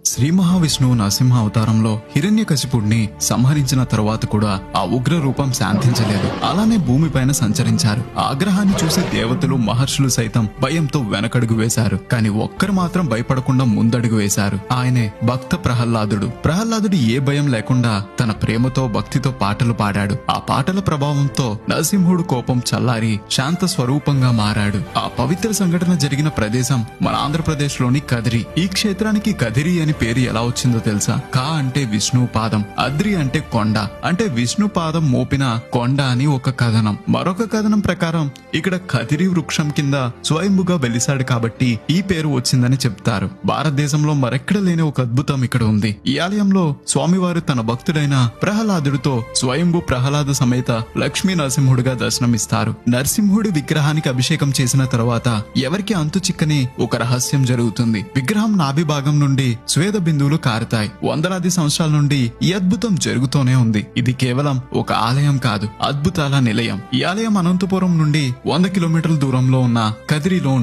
శ్రీ మహావిష్ణువు నరసింహ అవతారంలో హిరణ్యకశిపుడిని సంహరించిన తరువాత కూడా ఆ ఉగ్ర రూపం శాంతించలేదు. అలానే భూమిపైన సంచరించారు. ఆగ్రహాన్ని చూసి దేవతలు మహర్షులు సైతం భయంతో వెనకడుగు వేశారు. కాని ఒక్కరు మాత్రం భయపడకుండా ముందడుగు వేశారు. ఆయనే భక్త ప్రహ్లాదుడు. ప్రహ్లాదుడు ఏ భయం లేకుండా తన ప్రేమతో భక్తితో పాటలు పాడాడు. ఆ పాటల ప్రభావంతో నరసింహుడు కోపం చల్లారి శాంత స్వరూపంగా మారాడు. ఆ పవిత్ర సంఘటన జరిగిన ప్రదేశం మన ఆంధ్రప్రదేశ్ లోని కదిరి. ఈ క్షేత్రానికి కదిరి అని పేరు ఎలా వచ్చిందో తెలుసా? కా అంటే విష్ణు పాదం, అద్రి అంటే కొండ, అంటే విష్ణు పాదం మోపిన కొండ అని ఒక కథనం. మరొక కథనం ప్రకారం ఇక్కడ కదిరి వృక్షం కింద స్వయంభుగా వెలిసాడు కాబట్టి ఈ పేరు వచ్చిందని చెప్తారు. భారతదేశంలో మరెక్కడ లేని ఒక అద్భుతం ఇక్కడ ఉంది. ఈ ఆలయంలో స్వామివారు తన భక్తుడైన ప్రహ్లాదుడితో స్వయంభు ప్రహ్లాద సమేత లక్ష్మీ నరసింహుడిగా దర్శనమిస్తారు. నరసింహుడి విగ్రహానికి అభిషేకం చేసిన తర్వాత ఎవరికి అంతు చిక్కని ఒక రహస్యం జరుగుతుంది. విగ్రహం నాభి భాగం నుండి స్వేద బిందువులు కారుతాయి. వందలాది సంవత్సరాల నుండి ఈ అద్భుతం జరుగుతూనే ఉంది. ఇది కేవలం ఒక ఆలయం కాదు, అద్భుతాల నిలయం. ఈ ఆలయం అనంతపురం నుండి 100 కిలోమీటర్ల దూరంలో ఉన్న కదిరిలో